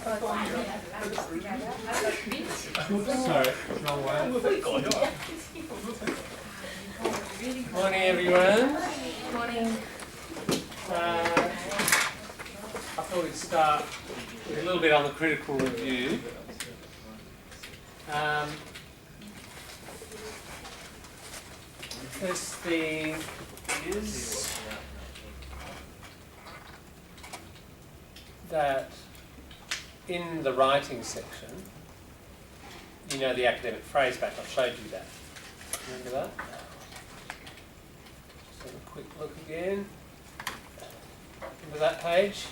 Sorry, wrong way. Morning, everyone. Morning. I thought we'd start with a little bit on the critical review. First thing is that in the writing section, you know the academic phrase back, I've showed you that. Remember that? Just have a quick look again. Remember that page?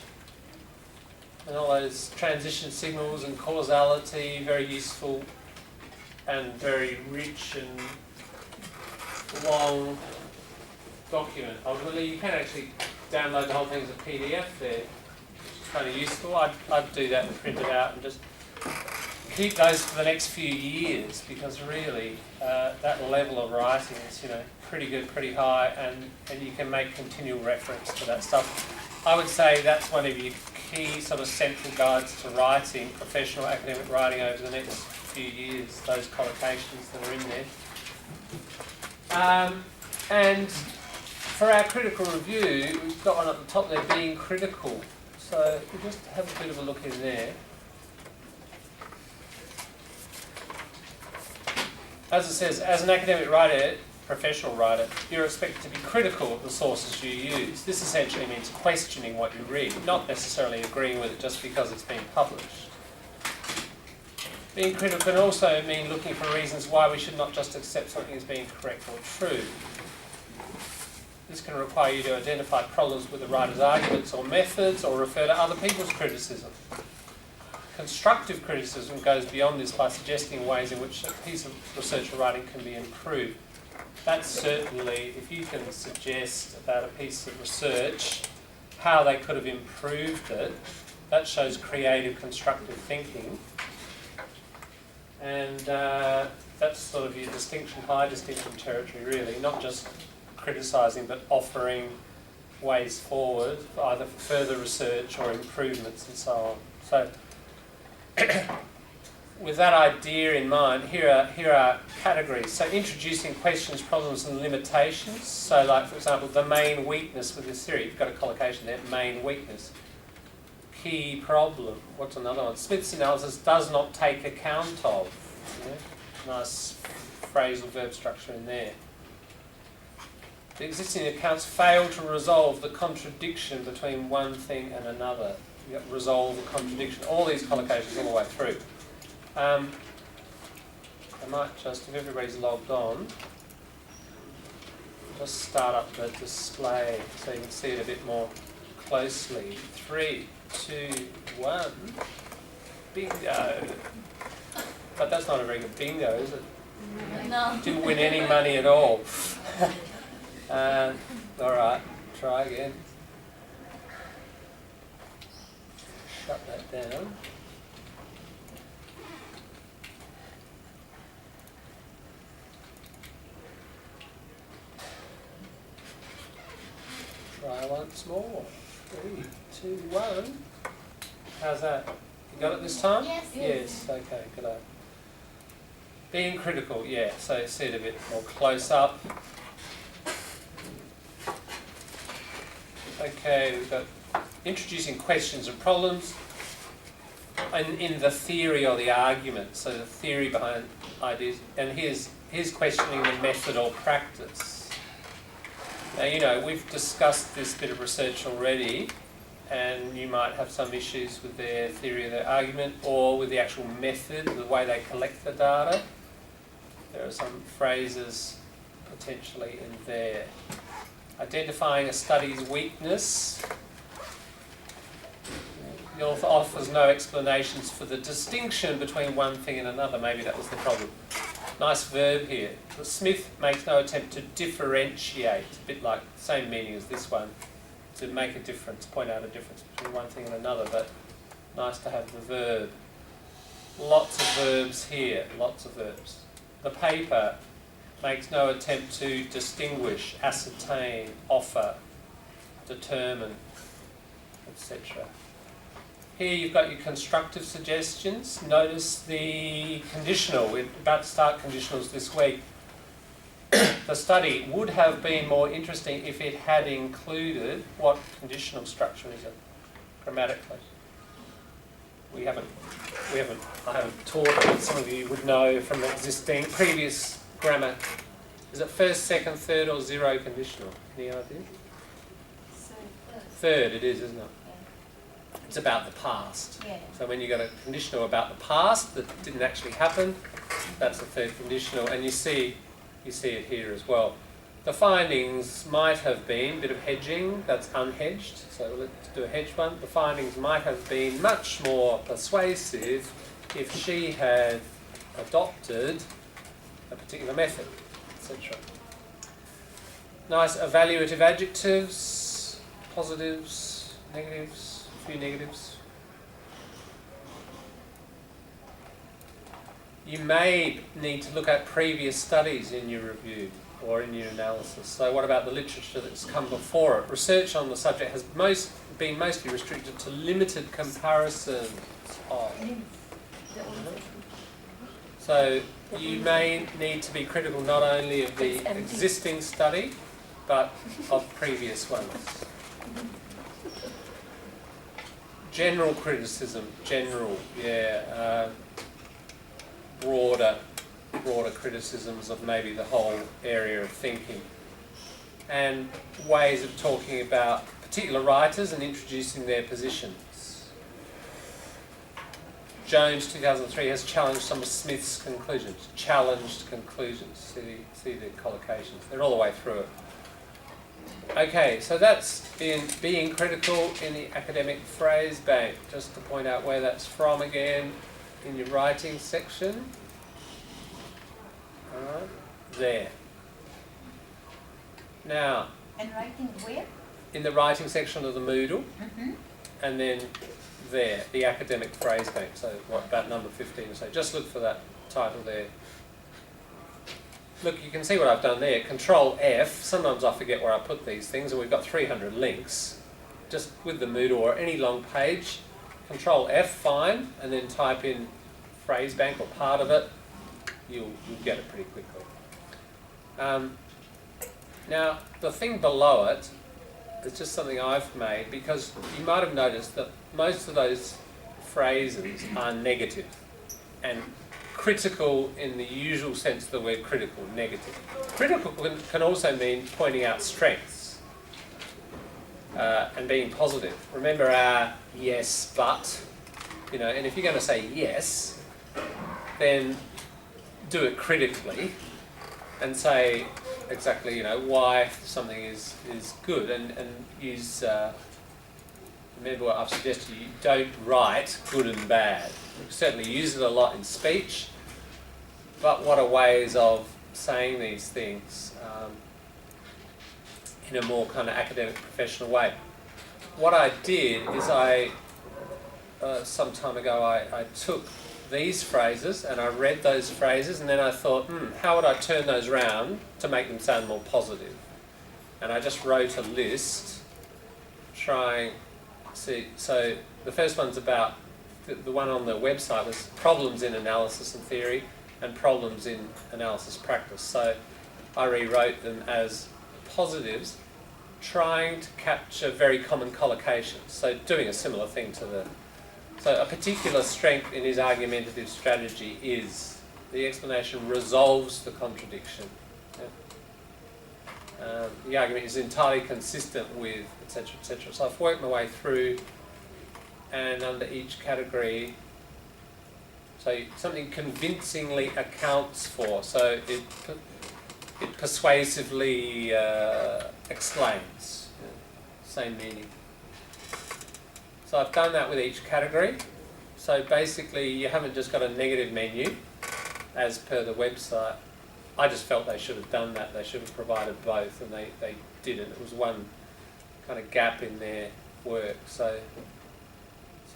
And all those transition signals and causality, very useful and very rich and long document. Ultimately, you can actually download the whole thing as a PDF there, which is kind of useful. I'd do that and print it out and just keep those for the next few years, because really that level of writing is, pretty good, pretty high, and you can make continual reference to that stuff. I would say that's one of your key sort of central guides to writing, professional academic writing over the next few years, those collocations that are in there. And for our critical review, we've got one at the top there, being critical. So we'll just have a bit of a look in there. As it says, as an academic writer, professional writer, you're expected to be critical of the sources you use. This essentially means questioning what you read, not necessarily agreeing with it just because it's been published. Being critical can also mean looking for reasons why we should not just accept something as being correct or true. This can require you to identify problems with the writer's arguments or methods, or refer to other people's criticism. Constructive criticism goes beyond this by suggesting ways in which a piece of research or writing can be improved. That's certainly, if you can suggest about a piece of research how they could have improved it, that shows creative, constructive thinking. And that's sort of your distinction, high distinction territory really, not just criticising but offering ways forward, either for further research or improvements and so on. So with that idea in mind, here are categories. So introducing questions, problems and limitations. So like, for example, the main weakness with this theory. You've got a collocation there, main weakness. Key problem. What's another one? Smith's analysis does not take account of. Nice phrasal verb structure in there. The existing accounts fail to resolve the contradiction between one thing and another. You've got resolve the contradiction. All these collocations all the way through. I might just, if everybody's logged on, just start up the display so you can see it a bit more closely. 3, 2, 1. Bingo. But that's not a very good bingo, is it? No. Didn't win any money at all. Alright, try again. Shut that down. Try once more. 3, 2, 1. How's that? You got it this time? Yes. Yes, okay, good. Being critical, yeah, so see it a bit more close up. Okay, we've got introducing questions and problems in the theory or the argument, so the theory behind ideas, and here's questioning the method or practice. Now, we've discussed this bit of research already, and you might have some issues with their theory or their argument, or with the actual method, the way they collect the data. There are some phrases potentially in there. Identifying a study's weakness. The author offers no explanations for the distinction between one thing and another. Maybe that was the problem. Nice verb here. Smith makes no attempt to differentiate, a bit like the same meaning as this one, to make a difference, point out a difference between one thing and another, but nice to have the verb. Lots of verbs here, lots of verbs. The paper makes no attempt to distinguish, ascertain, offer, determine, etc. Here you've got your constructive suggestions. Notice the conditional. We're about to start conditionals this week. The study would have been more interesting if it had included what conditional structure is it grammatically. I haven't taught it, but some of you would know from existing previous grammar. Is it first, second, third, or zero conditional? Any idea? Third it is, isn't it? Yeah. It's about the past. Yeah. So when you've got a conditional about the past that didn't actually happen, that's the third conditional, and you see it here as well. The findings might have been a bit of hedging, that's unhedged, so let's do a hedged one. The findings might have been much more persuasive if she had adopted a particular method, etc. Nice evaluative adjectives, positives, negatives, a few negatives. You may need to look at previous studies in your review or in your analysis. So what about the literature that's come before it? Research on the subject has been mostly restricted to limited comparisons of. So you may need to be critical not only of the existing study, but of previous ones. General criticism, broader criticisms of maybe the whole area of thinking, and ways of talking about particular writers and introducing their positions. Jones, 2003, has challenged some of Smith's conclusions. Challenged conclusions. See the collocations. They're all the way through it. Okay, so that's in being critical in the academic phrase bank. Just to point out where that's from again, in your writing section. Alright, there. Now, And writing where? in the writing section of the Moodle, Mm-hmm. and then there, the academic phrase bank. So what, about number 15 or so. Just look for that title there. Look, you can see what I've done there. Control F. Sometimes I forget where I put these things, and we've got 300 links. Just with the Moodle or any long page, Control F, fine, and then type in phrase bank or part of it. You'll get it pretty quickly. Now, the thing below it is just something I've made, because you might have noticed that most of those phrases are negative, and critical in the usual sense of the word critical, negative. Critical can also mean pointing out strengths and being positive. Remember our yes, but, and if you're going to say yes, then do it critically and say exactly, why something is good, and use, remember what I've suggested, you don't write good and bad. You certainly use it a lot in speech, but what are ways of saying these things in a more kind of academic, professional way. What I did is some time ago, I took these phrases and I read those phrases, and then I thought, how would I turn those around to make them sound more positive? And I just wrote a list, so the first one's about, the one on the website was problems in analysis and theory and problems in analysis practice. So I rewrote them as positives, trying to capture very common collocations. So doing a similar thing so a particular strength in his argumentative strategy is the explanation resolves the contradiction. Yeah. The argument is entirely consistent with, etc., etc. So I've worked my way through, and under each category, so something convincingly accounts for, so it persuasively explains, same meaning. So I've done that with each category. So basically you haven't just got a negative menu as per the website. I just felt they should have done that. They should have provided both, and they didn't. It was one kind of gap in their work. So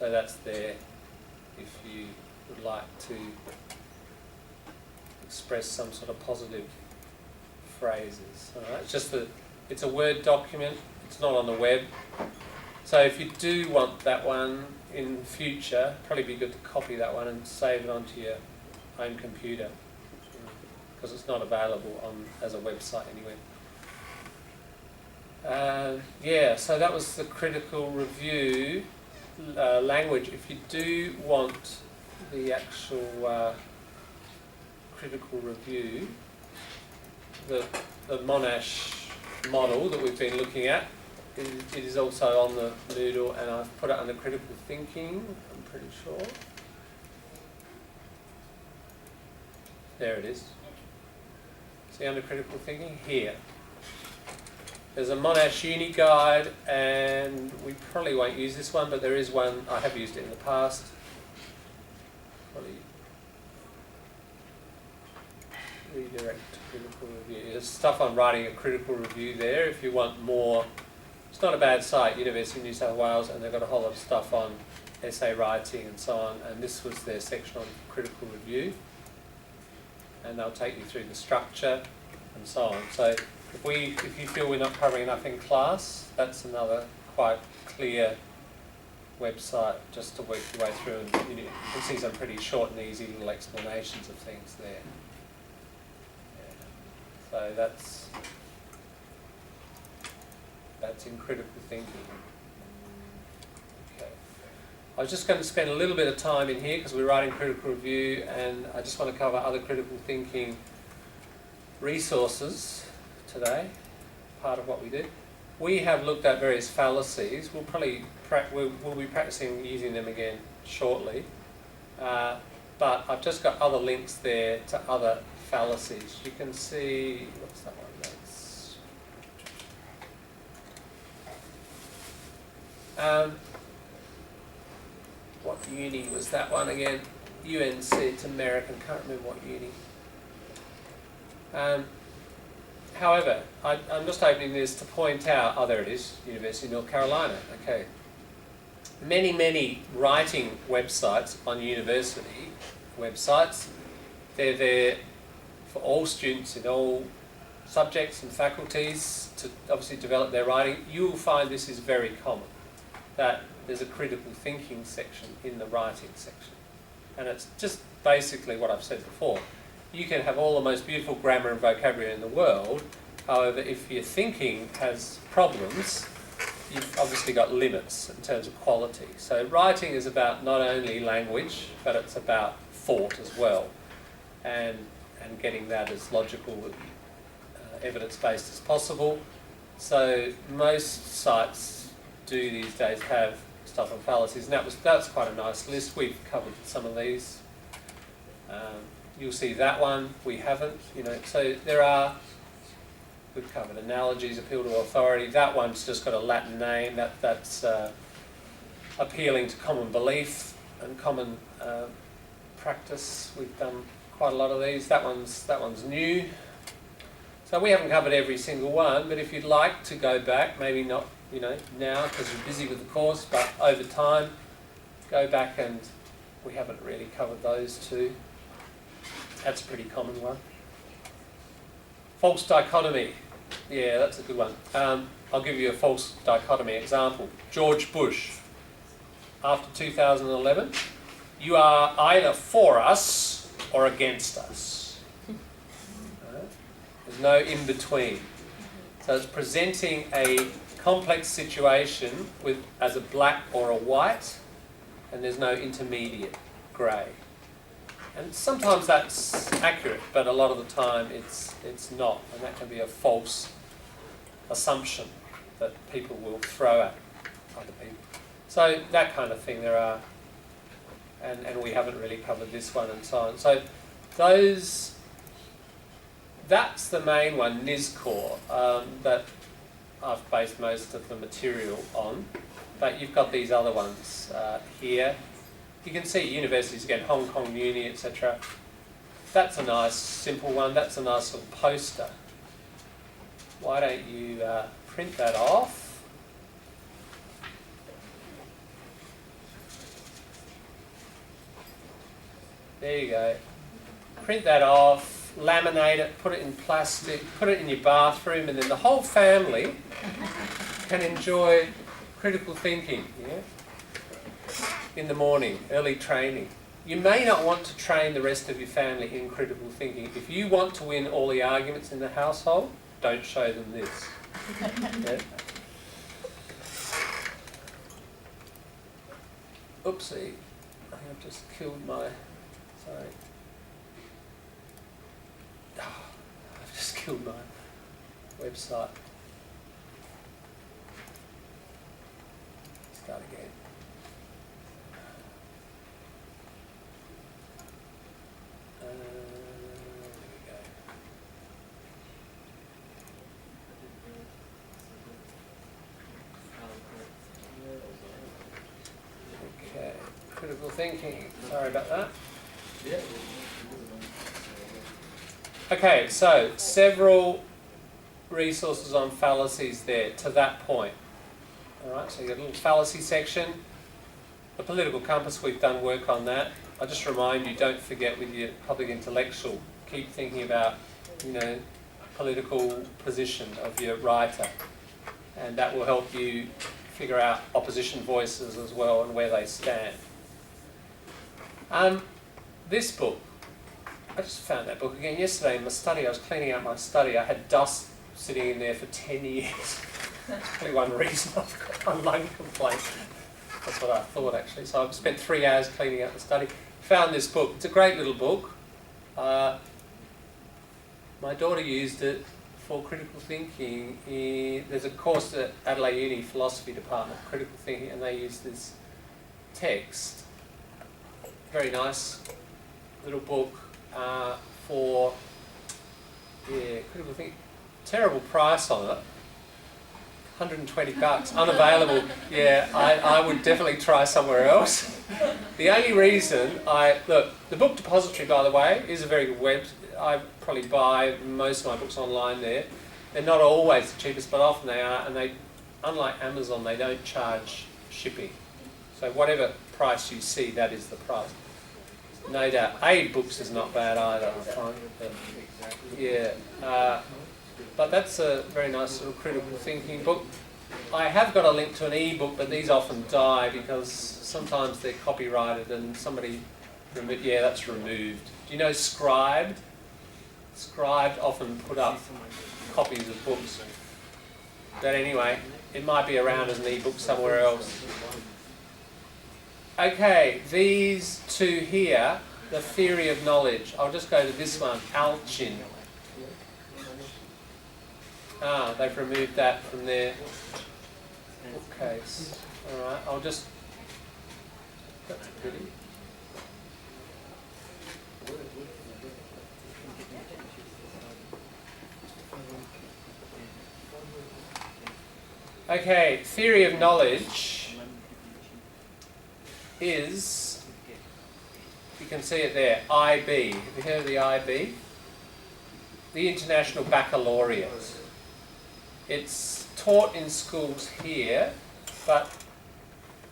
that's there if you would like to express some sort of positive phrases. All right? It's just that it's a Word document. It's not on the web. So if you do want that one in future, probably be good to copy that one and save it onto your own computer, because it's not available on as a website anywhere. Yeah, so that was the critical review language. If you do want the actual critical review, the Monash model that we've been looking at, it is also on the Moodle, and I've put it under critical thinking, I'm pretty sure. There it is. See, under critical thinking, here. There's a Monash Uni guide, and we probably won't use this one, but there is one, I have used it in the past. Probably redirect to critical review. There's stuff on writing a critical review there if you want more. It's not a bad site, University of New South Wales, and they've got a whole lot of stuff on essay writing and so on, and this was their section on critical review. And they'll take you through the structure and so on. So if you feel we're not covering enough in class, that's another quite clear website just to work your way through, and you can see some pretty short and easy little explanations of things there. Yeah. So that's in critical thinking. Okay. I was just going to spend a little bit of time in here because we're writing critical review, and I just want to cover other critical thinking resources today, part of what we did. We have looked at various fallacies. We'll be practicing using them again shortly, but I've just got other links there to other fallacies. You can see, what's that one? What uni was that one again? UNC, it's American, can't remember what uni. However, I'm just opening this to point out, there it is, University of North Carolina, okay. Many writing websites on university websites, they're there for all students in all subjects and faculties to obviously develop their writing. You will find this is very common, that there's a critical thinking section in the writing section. And it's just basically what I've said before. You can have all the most beautiful grammar and vocabulary in the world, however, if your thinking has problems, you've obviously got limits in terms of quality. So writing is about not only language, but it's about thought as well, and getting that as logical and evidence-based as possible. So most sites do these days have stuff on fallacies, and that's quite a nice list. We've covered some of these. You'll see that one, we haven't, so we've covered analogies, appeal to authority. That one's just got a Latin name, that's appealing to common belief and common practice. We've done quite a lot of these. That one's new. So we haven't covered every single one, but if you'd like to go back, maybe not now because you're busy with the course, but over time, go back, and we haven't really covered those two. That's a pretty common one. False dichotomy. Yeah, that's a good one. I'll give you a false dichotomy example. George Bush, after 2011, you are either for us or against us. There's no in between. So it's presenting a complex situation as a black or a white, and there's no intermediate grey. And sometimes that's accurate, but a lot of the time it's not, and that can be a false assumption that people will throw at other people. So that kind of thing there are, and we haven't really covered this one and so on. So that's the main one, NISCOR, that I've based most of the material on, but you've got these other ones here. You can see universities again, Hong Kong Uni, etc. That's a nice simple one, that's a nice little poster. Why don't you print that off? There you go. Print that off, laminate it, put it in plastic, put it in your bathroom, and then the whole family can enjoy critical thinking, yeah? In the morning, early training. You may not want to train the rest of your family in critical thinking. If you want to win all the arguments in the household, don't show them this. Yeah? Oopsie, I think I've just killed my, sorry. Oh, I've just killed my website. Start again. There we go. Okay, critical thinking. Sorry about that. Okay, so several resources on fallacies there to that point. Alright, so you've got a little fallacy section. The political compass, we've done work on that. I'll just remind you, don't forget with your public intellectual, keep thinking about, political position of your writer. And that will help you figure out opposition voices as well and where they stand. This book, I just found that book again yesterday in my study. I was cleaning out my study. I had dust sitting in there for 10 years. That's probably one reason I've got a lung complaint. That's what I thought actually. So I've spent 3 hours cleaning out the study. Found this book. It's a great little book. My daughter used it for critical thinking. There's a course at Adelaide Uni Philosophy Department, critical thinking, and they use this text. Very nice little book for critical thinking. Terrible price on it. $120, unavailable. Yeah, I would definitely try somewhere else. The only reason the Book Depository, by the way, is a very good web. I probably buy most of my books online there. They're not always the cheapest, but often they are, and they, unlike Amazon, they don't charge shipping. So whatever price you see, that is the price. No doubt. Aid Books is not bad either, I find. But that's a very nice little critical thinking book. I have got a link to an e-book, but these often die because sometimes they're copyrighted and somebody, that's removed. Do you know Scribd? Scribd often put up copies of books. But anyway, it might be around as an e-book somewhere else. Okay, these two here, the theory of knowledge. I'll just go to this one, Alchin. They've removed that from their bookcase. Alright, I'll just... That's pretty. Okay, theory of knowledge is, you can see it there, IB. Have you heard of the IB? The International Baccalaureate. It's taught in schools here, but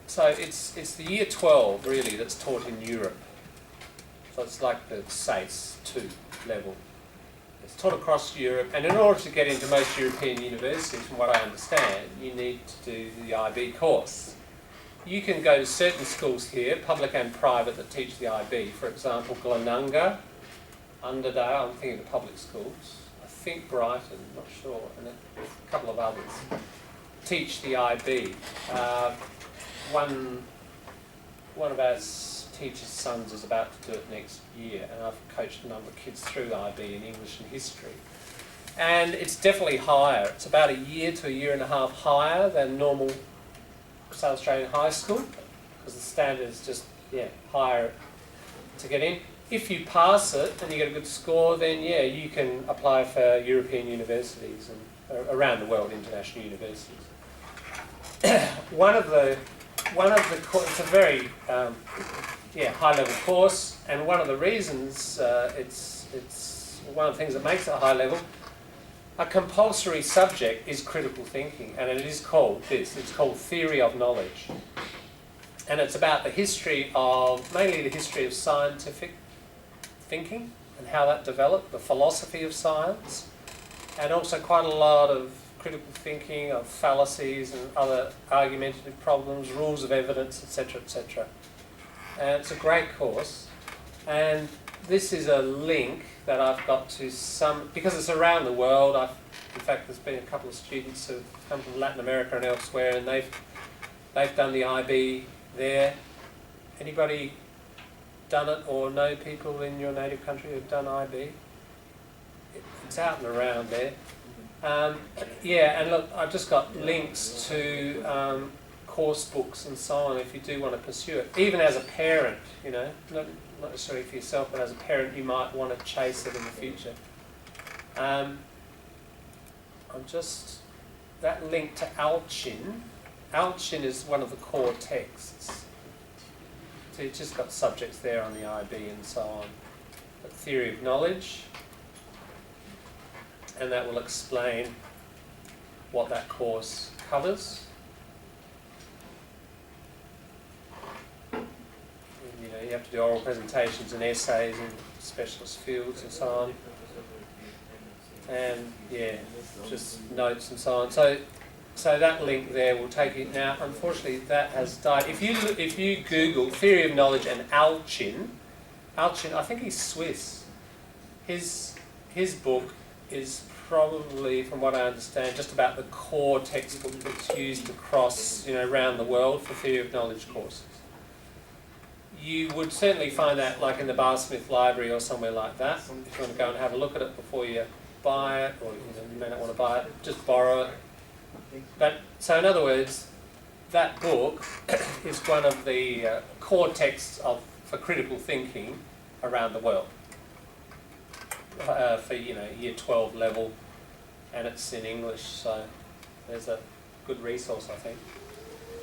so it's the year 12 really that's taught in Europe. So it's like the SACE 2 level. It's taught across Europe, and in order to get into most European universities, from what I understand, you need to do the IB course. You can go to certain schools here, public and private, that teach the IB. For example, Glenunga, Underdale, I'm thinking of public schools. I think Brighton, not sure, and a couple of others teach the IB. One of our teachers' sons is about to do it next year, and I've coached a number of kids through IB in English and history. And it's definitely higher. It's about a year to a year and a half higher than normal South Australian high school, because the standard is just higher to get in. If you pass it and you get a good score, then you can apply for European universities and around the world, international universities. It's a very high-level course, and one of the reasons it's one of the things that makes it a high level. A compulsory subject is critical thinking, and it is called this. It's called theory of knowledge, and it's about mainly the history of scientific thinking and how that developed, the philosophy of science, and also quite a lot of critical thinking, of fallacies and other argumentative problems, rules of evidence, etc., etc. And it's a great course. And this is a link that I've got to some, because it's around the world. In fact, there's been a couple of students who've come from Latin America and elsewhere, and they've done the IB there. Anybody done it or know people in your native country who've done IB? It's out and around there. Yeah, and look, I've just got links to course books and so on if you do want to pursue it. Even as a parent, you know, not necessarily for yourself, but as a parent you might want to chase it in the future. That link to Alchin. Alchin is one of the core texts. So you've just got subjects there on the IB and so on. But theory of knowledge, and that will explain what that course covers. You know, you have to do oral presentations and essays in specialist fields and so on. And yeah, just notes and so on. So that link there will take you. Now, unfortunately, that has died. If you Google theory of knowledge and Alchin, I think he's Swiss. His book is probably, from what I understand, just about the core textbook that's used across, you know, around the world for theory of knowledge courses. You would certainly find that like in the Bar Smith Library or somewhere like that. If you want to go and have a look at it before you buy it, or you may not want to buy it, just borrow it. But so in other words, that book is one of the core texts for critical thinking around the world. For year 12 level, and it's in English, so there's a good resource, I think.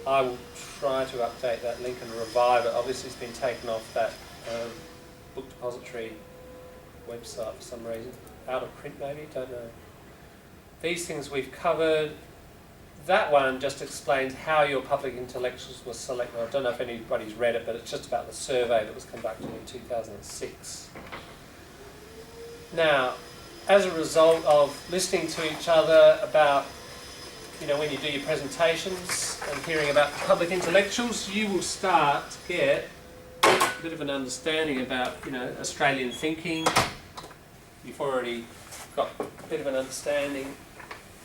I will try to update that link and revive it. Obviously it's been taken off that book depository website for some reason. Out of print maybe, don't know. These things we've covered. That one just explains how your public intellectuals were selected. I don't know if anybody's read it, but it's just about the survey that was conducted in 2006. Now, as a result of listening to each other about, you know, when you do your presentations and hearing about public intellectuals, you will start to get a bit of an understanding about, you know, Australian thinking. You've already got a bit of an understanding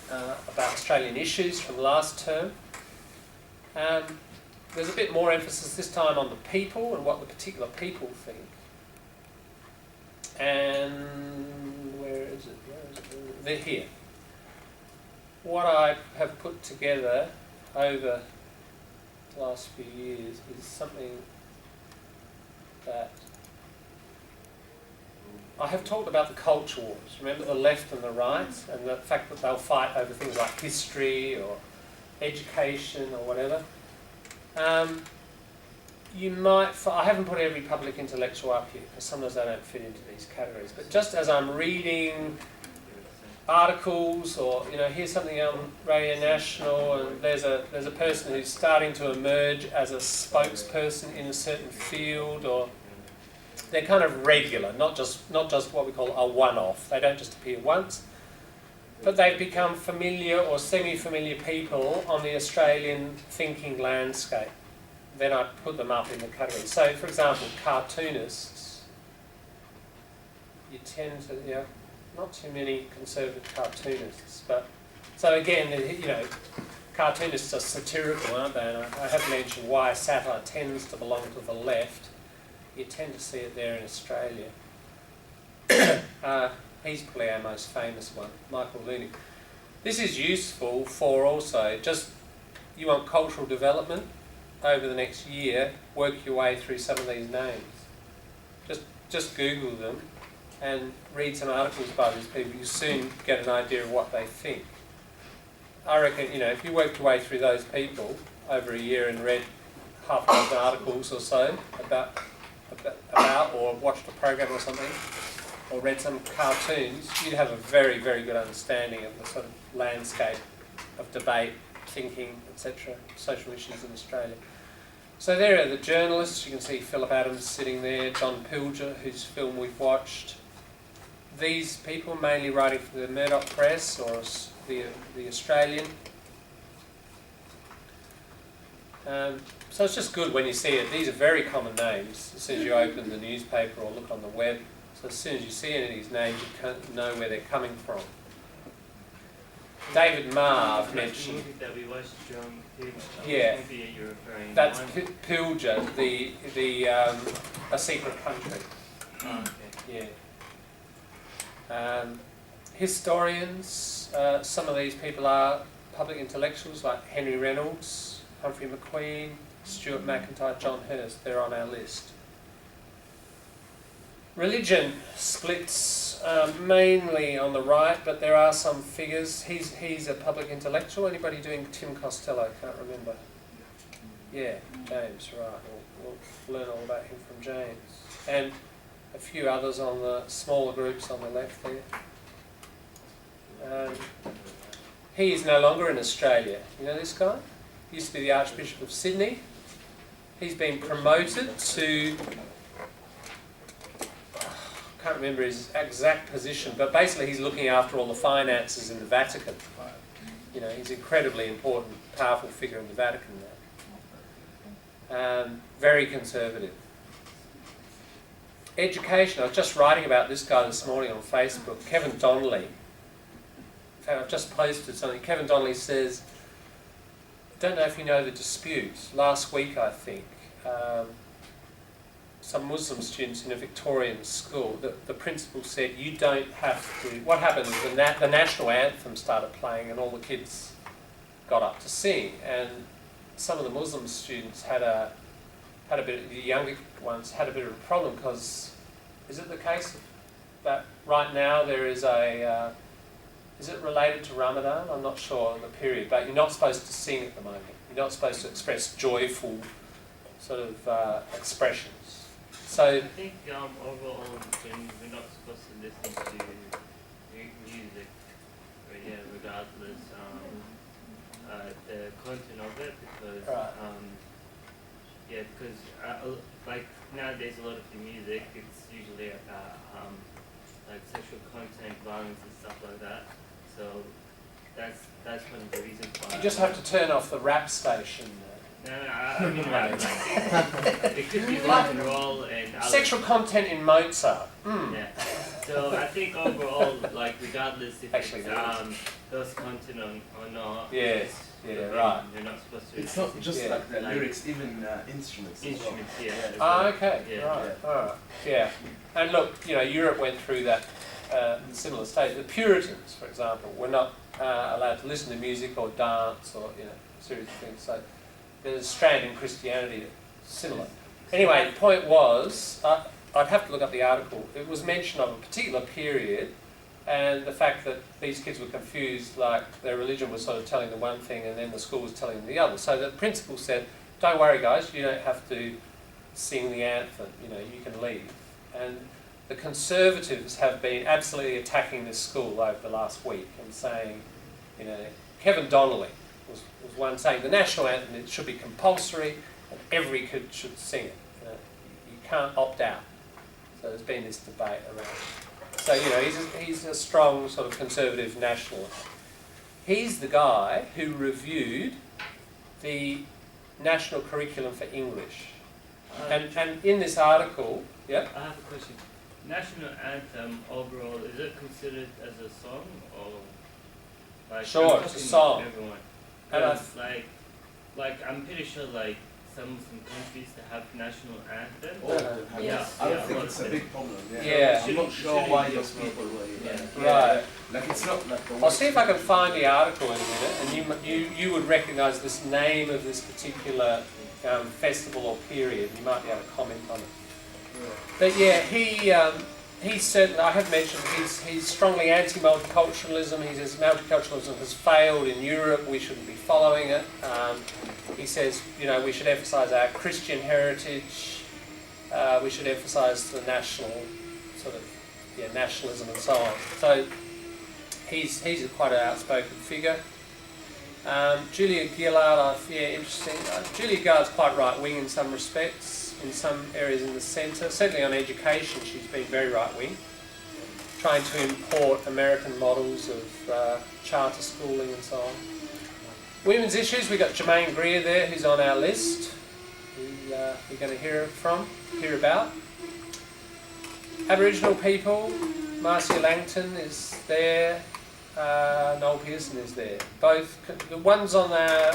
about Australian issues from last term. There's a bit more emphasis this time on the people and what the particular people think. And where is it? They're here. What I have put together over the last few years is something that I have talked about the culture wars. Remember the left and the right, and the fact that they'll fight over things like history or education or whatever. I haven't put every public intellectual up here because sometimes they don't fit into these categories. But just as I'm reading articles, or you know, here's something on Radio National, and there's a person who's starting to emerge as a spokesperson in a certain field, or they're kind of regular, not just what we call a one-off. They don't just appear once, but they've become familiar or semi-familiar people on the Australian thinking landscape. Then I put them up in the category. So, for example, cartoonists. You tend to, you know, not too many conservative cartoonists, but so again, you know, cartoonists are satirical, aren't they? And I have mentioned why satire tends to belong to the left. You tend to see it there in Australia. He's probably our most famous one, Michael Leunig. This is useful for also just, you want cultural development over the next year, work your way through some of these names. Just Google them and read some articles by these people. You soon get an idea of what they think. I reckon, you know, if you worked your way through those people over a year and read half a dozen articles or so about or watched a program or something, or read some cartoons, you'd have a very, very good understanding of the sort of landscape of debate, thinking, etc., social issues in Australia. So there are the journalists. You can see Philip Adams sitting there, John Pilger, whose film we've watched. these people, mainly writing for the Murdoch Press or the Australian. So it's just good when you see it. These are very common names as soon as you open the newspaper or look on the web. So as soon as you see any of these names, you can't know where they're coming from. David Marr, I've mentioned. The movie that we watched, John Pilger. Yeah. Which movie are you referring? That's to? Pilger, the A Secret Country. Oh, okay. Yeah. Historians, some of these people are public intellectuals like Henry Reynolds, Humphrey McQueen, Stuart McIntyre, John Hurst. They're on our list. Religion splits mainly on the right, but there are some figures. He's a public intellectual. Anybody doing Tim Costello? Can't remember. Yeah, James, right. We'll learn all about him from James. And a few others on the smaller groups on the left there. He is no longer in Australia. You know this guy? He used to be the Archbishop of Sydney. He's been promoted to, I can't remember his exact position, but basically he's looking after all the finances in the Vatican. You know, he's an incredibly important, powerful figure in the Vatican now. Very conservative. Education, I was just writing about this guy this morning on Facebook, Kevin Donnelly. In fact, I've just posted something. Kevin Donnelly says, don't know if you know the dispute. Last week, I think, some Muslim students in a Victorian school, the principal said, you don't have to... What happened is the national anthem started playing and all the kids got up to sing. And some of the Muslim students had a bit, the younger ones had a bit of a problem because, is it the case that right now there is a... is it related to Ramadan? I'm not sure on the period, but you're not supposed to sing at the moment. You're not supposed to express joyful sort of expressions. So I think overall we're not supposed to listen to music, regardless the content of it, because right. Because like nowadays a lot of the music it's usually about like sexual content, violence and stuff like that. So that's one of the reasons why. You just have to turn off the rap station. No, I mean like it could be rock and roll and other Sexual content in Mozart. Yeah. So I think overall, like regardless if Actually, it's those content or not. Yes. Yeah, you're right. You're not supposed to. It's not just Yeah. like the Like lyrics, even instruments. as well. Instruments, yeah. Ah, okay. Yeah. Right. All right. Yeah. And look, you know, Europe went through that similar stage. The Puritans, for example, were not allowed to listen to music or dance or a series of things. So there's a strand in Christianity that's similar. Anyway, the point was, I'd have to look up the article. It was mention of a particular period and the fact that these kids were confused, like their religion was sort of telling them one thing and then the school was telling them the other. So the principal said, don't worry guys, you don't have to sing the anthem, you can leave. And the Conservatives have been absolutely attacking this school over the last week and saying, Kevin Donnelly was one saying the national anthem, it should be compulsory and every kid should sing it. You can't opt out. So there's been this debate around it. So, he's a strong sort of conservative nationalist. He's the guy who reviewed the national curriculum for English. And in this article, yeah? I have a question. National anthem overall, is it considered as a song or like? Sure, I'm it's a talking song. Everyone. And Because like I'm pretty sure like some countries that have national anthem. All of them have Yes. I don't Yeah, think a lot it's of a them. big problem. Yeah. I'm not sure why those people were. Right. Like it's not like the. I'll see if I can find the article in a minute, and you would recognise this name of this particular festival or period. You might be able to comment on it. But yeah, he's certainly, I have mentioned, he's strongly anti-multiculturalism. He says multiculturalism has failed in Europe, we shouldn't be following it. He says, we should emphasise our Christian heritage, we should emphasise the national, nationalism and so on. So he's quite an outspoken figure. Julia Gillard, interesting. Julia Gillard's quite right-wing in some respects, in some areas in the centre. Certainly on education, she's been very right-wing. trying to import American models of charter schooling and so on. Women's issues, we've got Germaine Greer there, who's on our list, who we're going to hear about. Aboriginal people, Marcia Langton is there, Noel Pearson is there. Both, the ones on our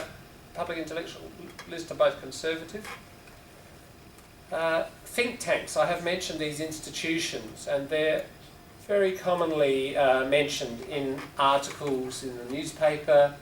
public intellectual list are both conservative. Think tanks, I have mentioned these institutions, and they're very commonly mentioned in articles in the newspaper,